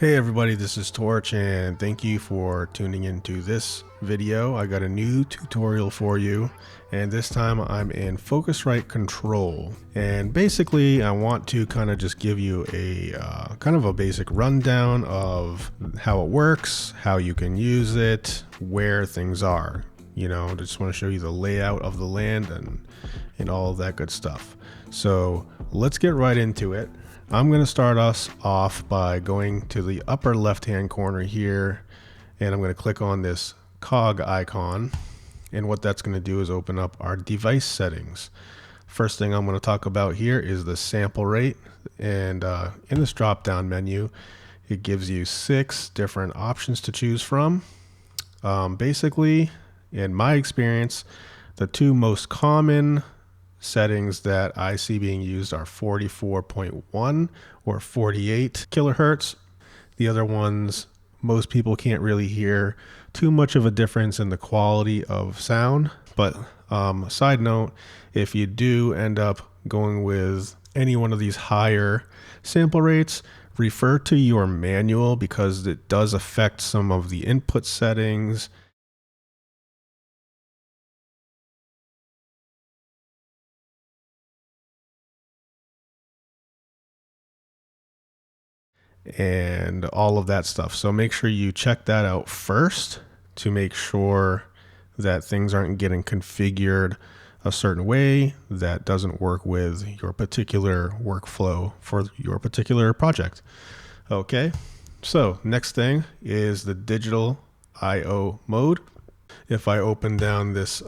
Hey everybody, this is Torch and thank you for tuning into this video. I got a new tutorial for you and this time I'm in Focusrite Control, and basically I want to kind of just give you a kind of a basic rundown of how it works, how you can use it, where things are. You know, I just want to show you the layout of the land and all of that good stuff. So let's get right into it. I'm going to start us off by going to the upper left hand corner here, and I'm going to click on this cog icon, and what that's going to do is open up our device settings. First thing I'm going to talk about here is the sample rate, and in this drop down menu it gives you 6 different options to choose from. Basically, in my experience, the 2 most common settings that I see being used are 44.1 or 48 kilohertz. The other ones, most people can't really hear too much of a difference in the quality of sound. But side note, if you do end up going with any one of these higher sample rates, refer to your manual because it does affect some of the input settings. And all of that stuff. So make sure you check that out first to make sure that things aren't getting configured a certain way that doesn't work with your particular workflow for your particular project. Okay, so next thing is the digital I/O mode. If I open down this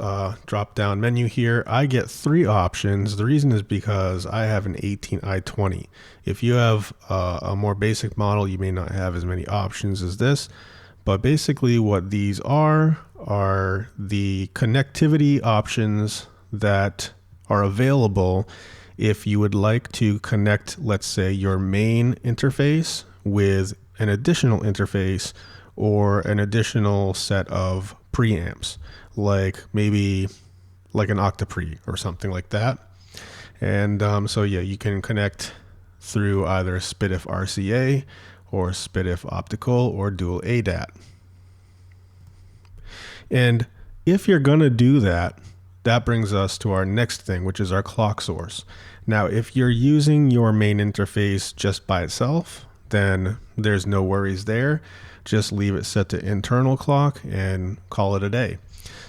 drop down menu here, I get 3 options. The reason is because I have an 18i20. If you have a more basic model, you may not have as many options as this, but basically what these are the connectivity options that are available if you would like to connect, let's say, your main interface with an additional interface or an additional set of preamps, like maybe like an octapre or something like that. And so yeah, you can connect through either SPDIF RCA or SPDIF optical or dual ADAT. And if you're going to do that, that brings us to our next thing, which is our clock source. Now, if you're using your main interface just by itself, then there's no worries there. Just leave it set to internal clock and call it a day.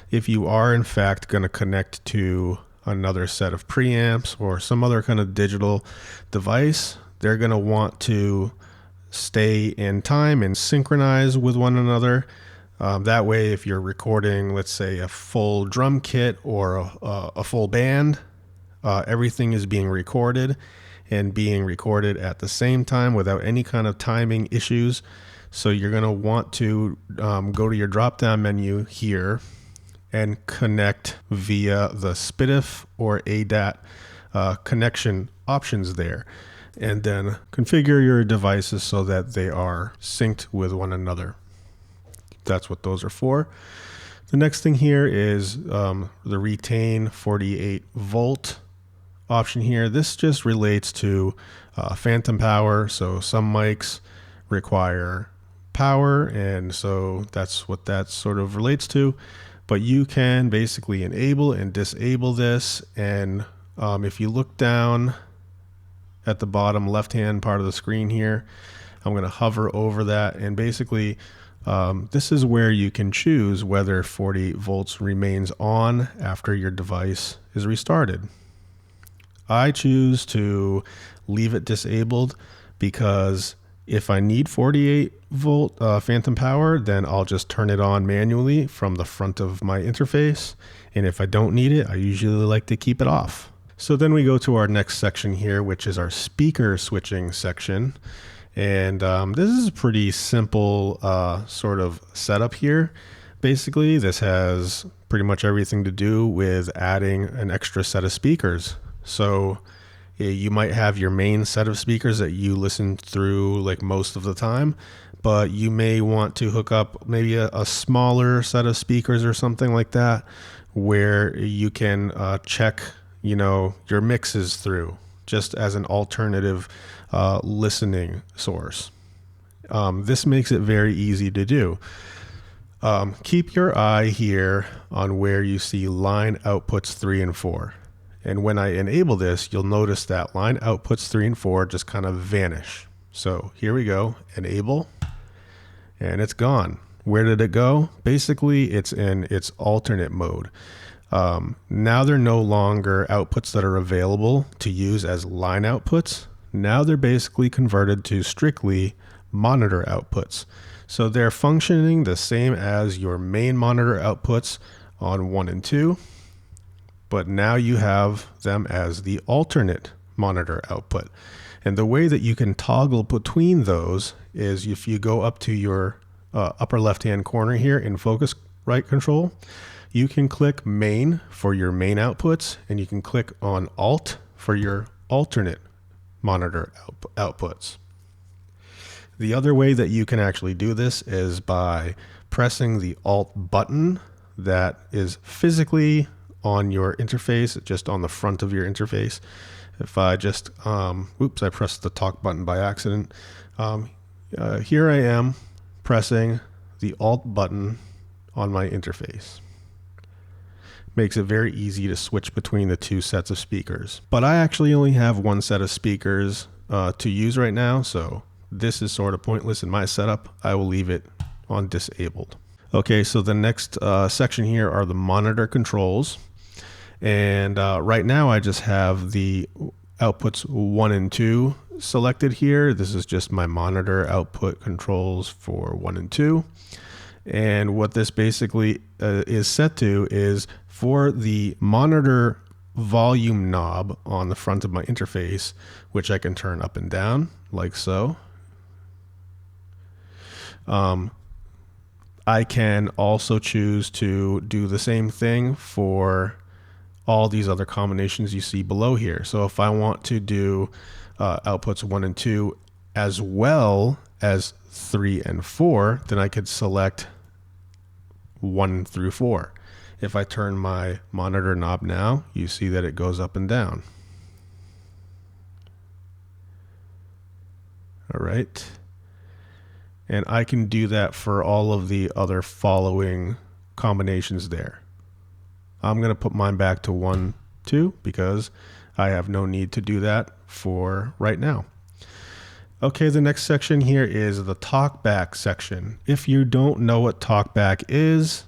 If you are in fact going to connect to another set of preamps or some other kind of digital device, they're going to want to stay in time and synchronize with one another. That way, if you're recording, let's say, a full drum kit or a full band, everything is being recorded and being recorded at the same time without any kind of timing issues. So you're going to want to go to your drop down menu here and connect via the SPDIF or ADAT connection options there, and then configure your devices so that they are synced with one another. That's what those are for. The next thing here is the retain 48 volt option here. This just relates to phantom power. So some mics require power, and so that's what that sort of relates to. But you can basically enable and disable this, and if you look down at the bottom left hand part of the screen here, I'm going to hover over that, and basically this is where you can choose whether 48 volts remains on after your device is restarted. I choose to leave it disabled because if I need 48 volt phantom power, then I'll just turn it on manually from the front of my interface. And if I don't need it, I usually like to keep it off. So then we go to our next section here, which is our speaker switching section. And this is a pretty simple sort of setup here. Basically, this has pretty much everything to do with adding an extra set of speakers. So you might have your main set of speakers that you listen through like most of the time, but you may want to hook up maybe a smaller set of speakers or something like that where you can check, you know, your mixes through just as an alternative listening source. This makes it very easy to do. Keep your eye here on where you see line outputs 3 and 4. And when I enable this, you'll notice that line outputs 3 and 4 just kind of vanish. So here we go, enable, and it's gone. Where did it go? Basically, it's in its alternate mode. Now they're no longer outputs that are available to use as line outputs. Now they're basically converted to strictly monitor outputs. So they're functioning the same as your main monitor outputs on 1 and 2, but now you have them as the alternate monitor output. And the way that you can toggle between those is if you go up to your upper left-hand corner here in Focusrite Control, you can click main for your main outputs, and you can click on alt for your alternate monitor outputs. The other way that you can actually do this is by pressing the alt button that is physically on your interface, just on the front of your interface. If I just, oops, I pressed the talk button by accident. Here I am pressing the alt button on my interface. Makes it very easy to switch between the two sets of speakers. But I actually only have one set of speakers to use right now, so this is sort of pointless in my setup. I will leave it on disabled. Okay, so the next section here are the monitor controls. And right now I just have the outputs 1 and 2 selected here. This is just my monitor output controls for 1 and 2. And what this basically is set to is for the monitor volume knob on the front of my interface, which I can turn up and down like so. I can also choose to do the same thing for all these other combinations you see below here. So if I want to do outputs 1 and 2 as well as 3 and 4, then I could select 1 through 4. If I turn my monitor knob now, you see that it goes up and down. All right. And I can do that for all of the other following combinations there. I'm going to put mine back to 1, 2 because I have no need to do that for right now. Okay, the next section here is the Talkback section. If you don't know what Talkback is,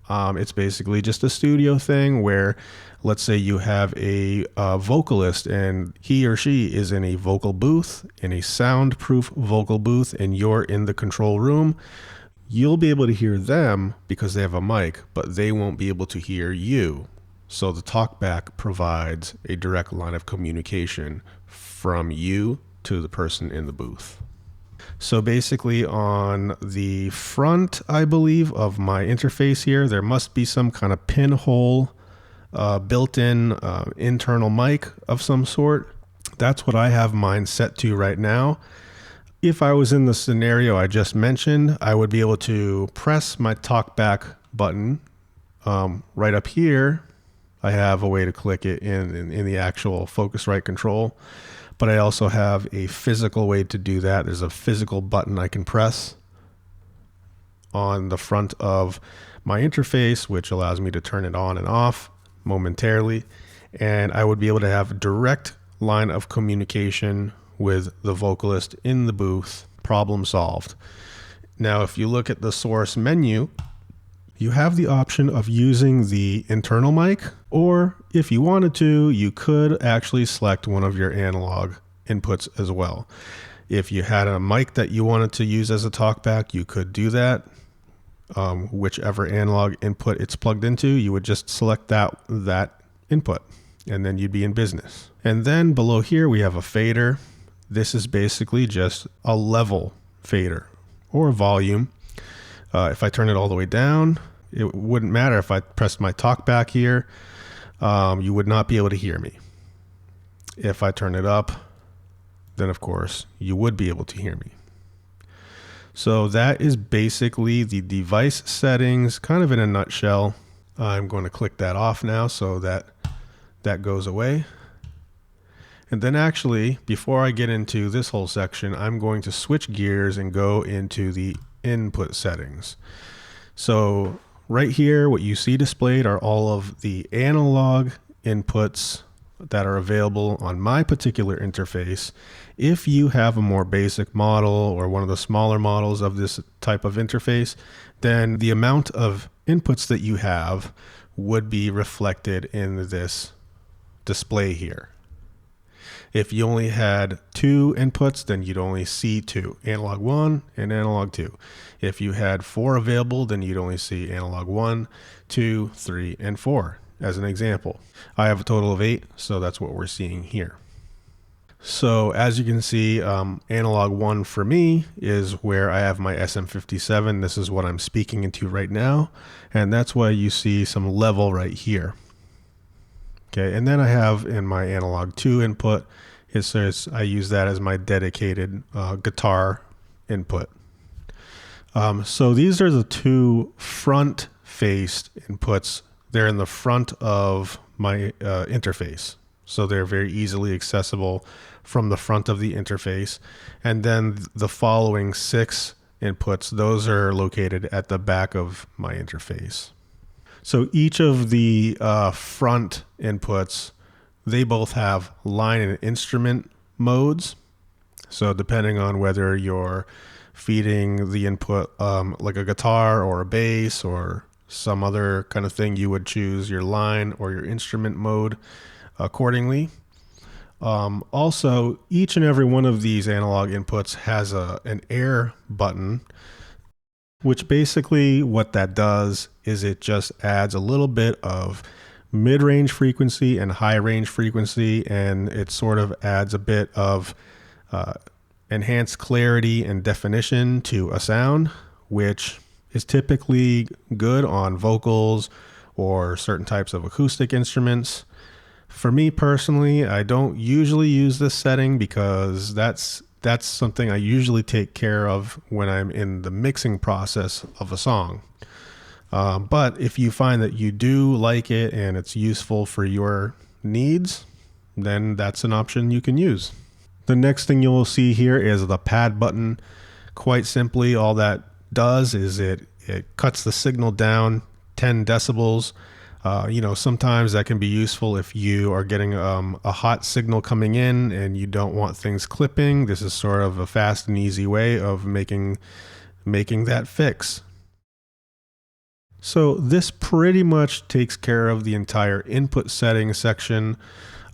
it's basically just a studio thing where, let's say you have a vocalist and he or she is in a vocal booth, in a soundproof vocal booth, and you're in the control room. You'll be able to hear them because they have a mic, but they won't be able to hear you. So the Talkback provides a direct line of communication from you to the person in the booth. So basically on the front, I believe, of my interface here, there must be some kind of pinhole built-in internal mic of some sort. That's what I have mine set to right now. If I was in the scenario I just mentioned, I would be able to press my Talkback button right up here. I have a way to click it in the actual Focusrite Control, but I also have a physical way to do that. There's a physical button I can press on the front of my interface, which allows me to turn it on and off momentarily, and I would be able to have direct line of communication with the vocalist in the booth. Problem solved. Now, if you look at the source menu, you have the option of using the internal mic, or if you wanted to, you could actually select one of your analog inputs as well. If you had a mic that you wanted to use as a talkback, you could do that. Whichever analog input it's plugged into, you would just select that input, and then you'd be in business. And then below here, we have a fader. This is basically just a level fader or a volume. If I turn it all the way down, it wouldn't matter. If I pressed my talkback here, you would not be able to hear me. If I turn it up, then of course you would be able to hear me. So that is basically the device settings, kind of in a nutshell. I'm going to click that off now so that goes away. And then actually, before I get into this whole section, I'm going to switch gears and go into the input settings. So right here, what you see displayed are all of the analog inputs that are available on my particular interface. If you have a more basic model or one of the smaller models of this type of interface, then the amount of inputs that you have would be reflected in this display here. If you only had 2 inputs, then you'd only see 2, analog 1 and analog 2. If you had 4 available, then you'd only see analog 1, 2, 3, and 4, as an example. I have a total of 8, so that's what we're seeing here. So as you can see, analog 1 for me is where I have my SM57. This is what I'm speaking into right now, and that's why you see some level right here. Okay, and then I have in my analog 2 input, it says I use that as my dedicated guitar input. So these are the 2 front-faced inputs. They're in the front of my interface. So they're very easily accessible from the front of the interface. And then the following 6 inputs, those are located at the back of my interface. So each of the front inputs, they both have line and instrument modes. So depending on whether you're feeding the input like a guitar or a bass or some other kind of thing, you would choose your line or your instrument mode accordingly. Also, each and every one of these analog inputs has an air button, which basically what that does is it just adds a little bit of mid-range frequency and high-range frequency, and it sort of adds a bit of enhanced clarity and definition to a sound, which is typically good on vocals or certain types of acoustic instruments. For me personally, I don't usually use this setting because that's something I usually take care of when I'm in the mixing process of a song. But if you find that you do like it and it's useful for your needs, then that's an option you can use. The next thing you'll see here is the pad button. Quite simply, all that does is it cuts the signal down 10 decibels. Sometimes that can be useful if you are getting a hot signal coming in and you don't want things clipping. This is sort of a fast and easy way of making that fix. So this pretty much takes care of the entire input settings section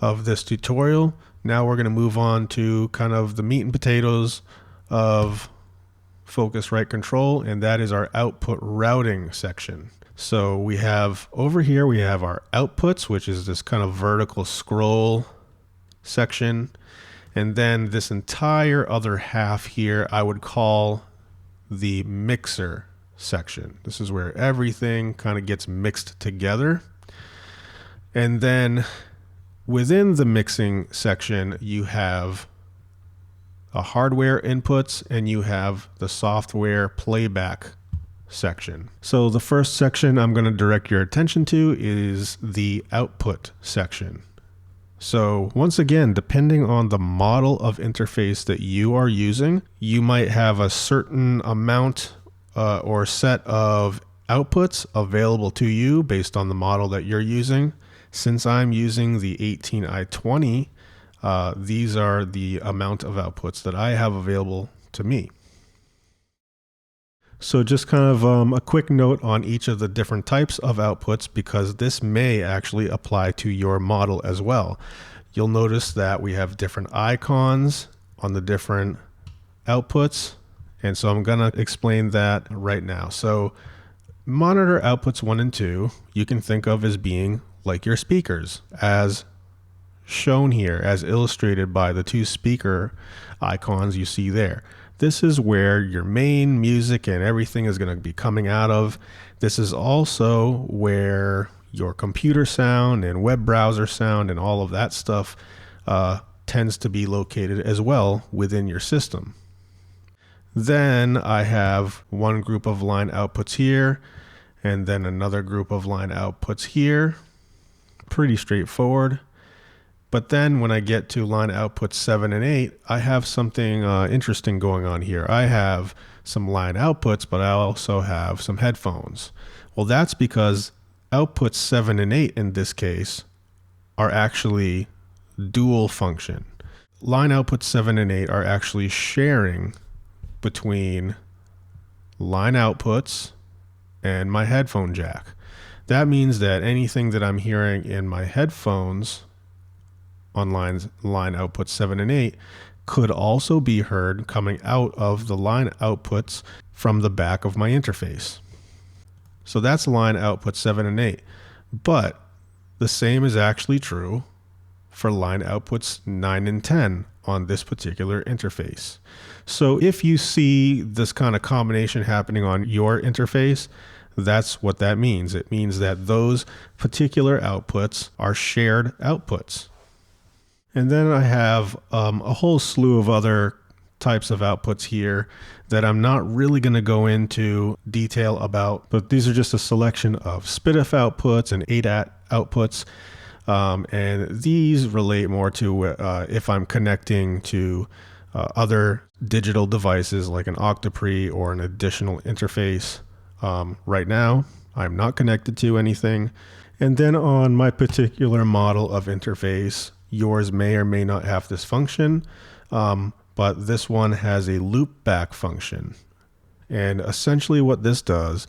of this tutorial. Now we're going to move on to kind of the meat and potatoes of Focusrite Control, and that is our output routing section. So we have over here, we have our outputs, which is this kind of vertical scroll section. And then this entire other half here, I would call the mixer section. This is where everything kind of gets mixed together. And then within the mixing section, you have a hardware inputs and you have the software playback section. So the first section I'm going to direct your attention to is the output section. So once again, depending on the model of interface that you are using, you might have a certain amount or set of outputs available to you based on the model that you're using. Since I'm using the 18i20, these are the amount of outputs that I have available to me. So just kind of a quick note on each of the different types of outputs, because this may actually apply to your model as well. You'll notice that we have different icons on the different outputs. And so I'm going to explain that right now. So monitor outputs 1 and 2, you can think of as being like your speakers, as shown here, as illustrated by the 2 speaker icons you see there. This is where your main music and everything is going to be coming out of. This is also where your computer sound and web browser sound and all of that stuff tends to be located as well within your system. Then I have one group of line outputs here, and then another group of line outputs here. Pretty straightforward. But then when I get to line outputs 7 and 8, I have something interesting going on here. I have some line outputs, but I also have some headphones. Well, that's because outputs 7 and 8 in this case are actually dual function. Line outputs 7 and 8 are actually sharing between line outputs and my headphone jack. That means that anything that I'm hearing in my headphones on line outputs 7 and 8 could also be heard coming out of the line outputs from the back of my interface. So that's line outputs 7 and 8. But the same is actually true for line outputs 9 and 10 on this particular interface. So if you see this kind of combination happening on your interface, that's what that means. It means that those particular outputs are shared outputs. And then I have a whole slew of other types of outputs here that I'm not really going to go into detail about, but these are just a selection of SPDIF outputs and ADAT outputs. And these relate more to if I'm connecting to other digital devices like an Octopre or an additional interface. Right now, I'm not connected to anything. And then on my particular model of interface, yours may or may not have this function, but this one has a loop back function. And essentially what this does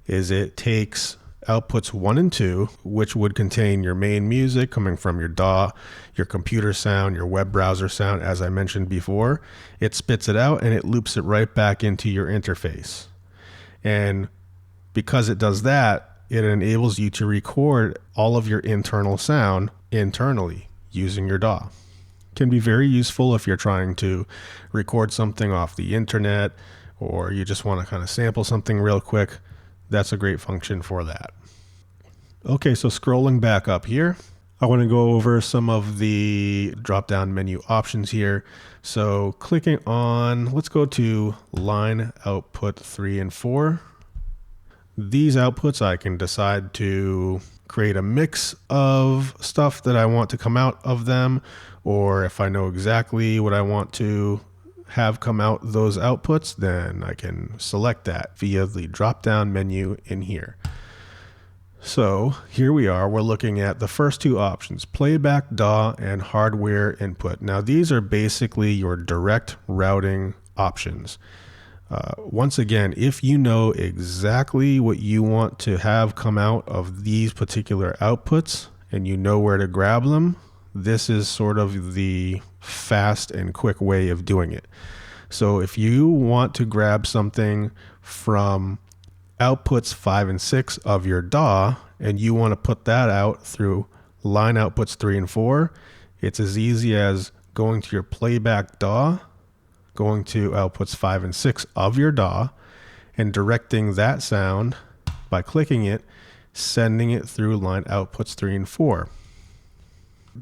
is it takes outputs 1 and 2, which would contain your main music coming from your DAW, your computer sound, your web browser sound, as I mentioned before. It spits it out and it loops it right back into your interface. And because it does that, it enables you to record all of your internal sound internally using your DAW. Can be very useful if you're trying to record something off the internet or you just want to kind of sample something real quick. That's a great function for that. Okay, so scrolling back up here, I want to go over some of the drop-down menu options here. So clicking on, let's go to line output 3 and 4. These outputs, I can decide to create a mix of stuff that I want to come out of them, or if I know exactly what I want to have come out those outputs, then I can select that via the drop-down menu in here. So here we are, we're looking at the first two options, playback DAW and hardware input. Now these are basically your direct routing options. Once again, if you know exactly what you want to have come out of these particular outputs and you know where to grab them, this is sort of the fast and quick way of doing it. So if you want to grab something from outputs 5 and 6 of your DAW and you want to put that out through line outputs 3 and 4, it's as easy as going to your playback DAW, going to outputs 5 and 6 of your DAW and directing that sound by clicking it, sending it through line outputs 3 and 4.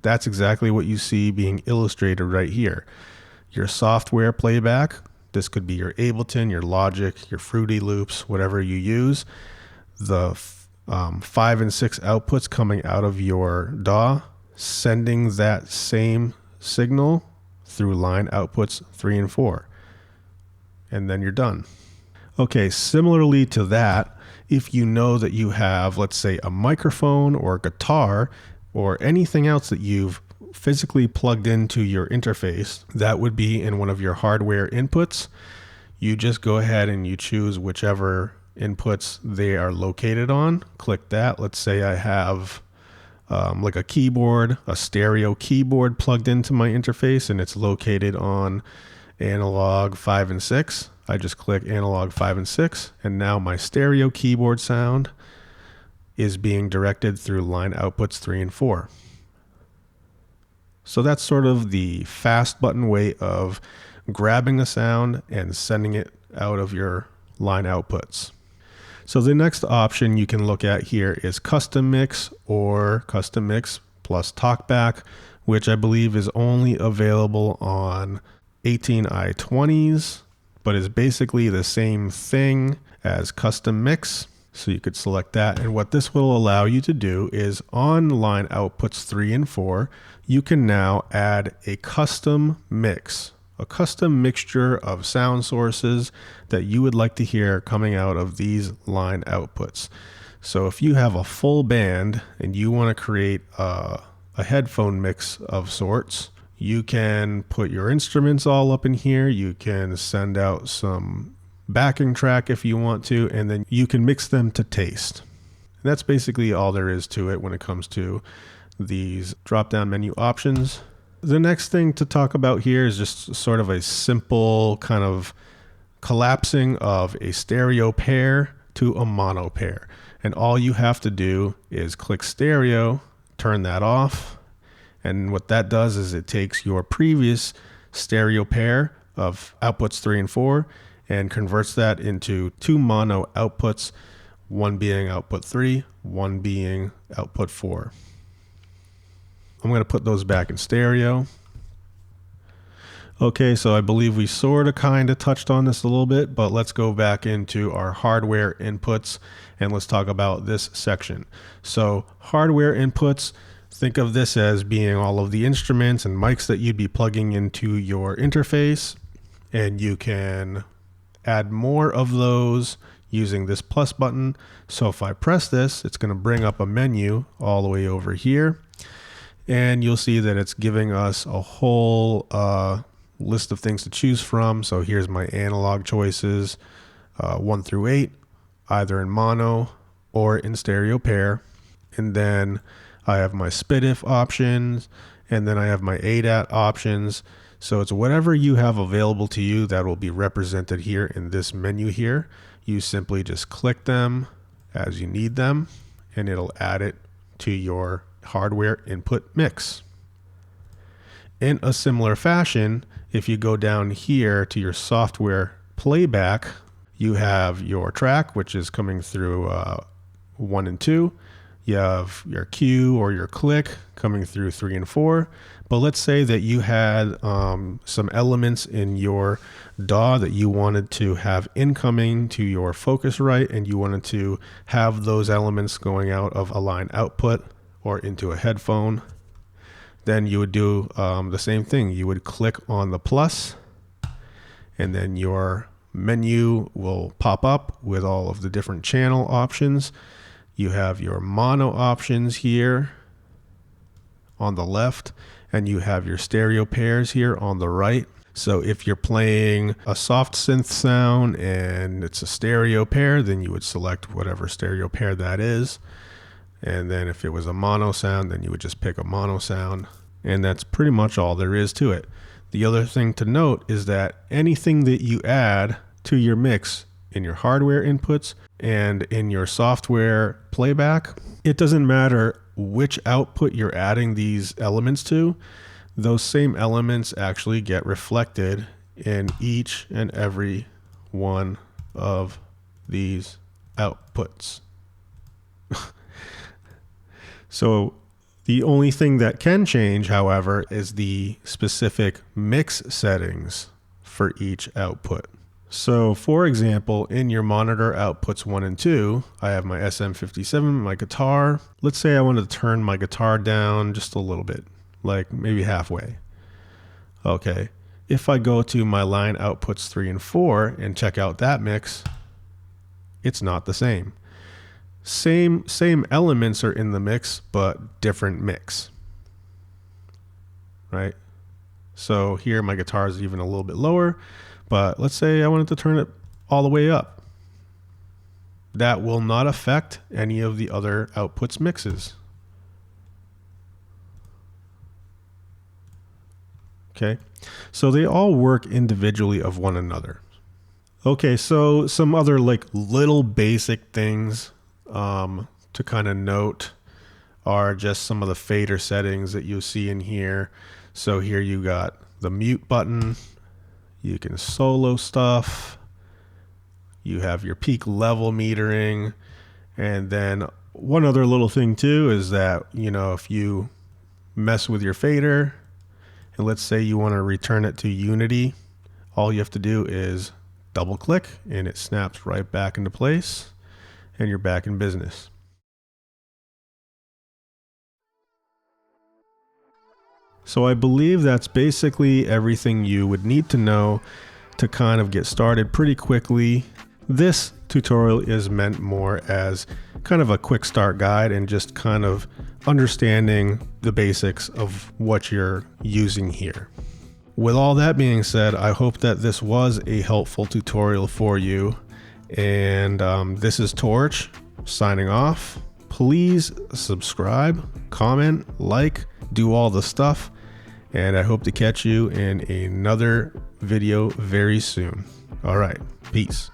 That's exactly what you see being illustrated right here. Your software playback, this could be your Ableton, your Logic, your Fruity Loops, whatever you use. The 5 and 6 outputs coming out of your DAW, sending that same signal through line outputs 3 and 4. And then you're done. Okay, similarly to that, if you know that you have, let's say, a microphone or a guitar or anything else that you've physically plugged into your interface, that would be in one of your hardware inputs. You just go ahead and you choose whichever inputs they are located on. Click that. Let's say I have like a keyboard, a stereo keyboard plugged into my interface and it's located on analog 5 and 6. I just click analog 5 and 6 and now my stereo keyboard sound is being directed through line outputs 3 and 4. So that's sort of the fast button way of grabbing a sound and sending it out of your line outputs. So the next option you can look at here is custom mix or custom mix plus Talkback, which I believe is only available on 18i20s, but is basically the same thing as custom mix. So you could select that. And what this will allow you to do is on line outputs 3 and 4, you can now add a custom mix, a custom mixture of sound sources that you would like to hear coming out of these line outputs. So if you have a full band and you want to create a headphone mix of sorts, you can put your instruments all up in here. You can send out some backing track if you want to, and then you can mix them to taste. And that's basically all there is to it when it comes to these drop-down menu options. The next thing to talk about here is just sort of a simple kind of collapsing of a stereo pair to a mono pair. And all you have to do is click stereo, turn that off. And what that does is it takes your previous stereo pair of outputs 3 and 4 and converts that into 2 mono outputs, one being output 3, one being output 4. I'm going to put those back in stereo. Okay, so I believe we sort of kind of touched on this a little bit, but let's go back into our hardware inputs and let's talk about this section. So hardware inputs, think of this as being all of the instruments and mics that you'd be plugging into your interface, and you can add more of those using this plus button. So if I press this, it's going to bring up a menu all the way over here, and you'll see that it's giving us a whole list of things to choose from. So here's my analog choices, 1 through 8, either in mono or in stereo pair. And then I have my SPDIF options, and then I have my ADAT options. So it's whatever you have available to you that will be represented here in this menu here. You simply just click them as you need them, and it'll add it to your hardware input mix. In a similar fashion, if you go down here to your software playback, you have your track, which is coming through 1 and 2. You have your cue or your click coming through 3 and 4. But let's say that you had some elements in your DAW that you wanted to have incoming to your Focusrite, and you wanted to have those elements going out of a line output or into a headphone. Then you would do the same thing. You would click on the plus, and then your menu will pop up with all of the different channel options. You have your mono options here on the left, and you have your stereo pairs here on the right. So if you're playing a soft synth sound and it's a stereo pair, then you would select whatever stereo pair that is. And then if it was a mono sound, then you would just pick a mono sound. And that's pretty much all there is to it. The other thing to note is that anything that you add to your mix in your hardware inputs and in your software playback, it doesn't matter which output you're adding these elements to, those same elements actually get reflected in each and every one of these outputs. So the only thing that can change, however, is the specific mix settings for each output. So for example, in your monitor outputs 1 and 2, I have my SM57, my guitar. Let's say I wanted to turn my guitar down just a little bit, like maybe halfway. Okay, if I go to my line outputs 3 and 4 and check out that mix, it's not the same. Same elements are in the mix, but different mix, right? So here my guitar is even a little bit lower, but let's say I wanted to turn it all the way up. That will not affect any of the other outputs mixes. Okay, so they all work individually of one another. Okay, so some other like little basic things to kind of note are just some of the fader settings that you'll see in here. So here you got the mute button, you can solo stuff, you have your peak level metering, and then one other little thing too is that, you know, if you mess with your fader and let's say you want to return it to Unity, all you have to do is double click and it snaps right back into place. and you're back in business. So I believe that's basically everything you would need to know to kind of get started pretty quickly. This tutorial is meant more as kind of a quick start guide and just kind of understanding the basics of what you're using here. With all that being said, I hope that this was a helpful tutorial for you. And this is Torch signing off. Please subscribe, comment, like, do all the stuff. And I hope to catch you in another video very soon. All right, peace.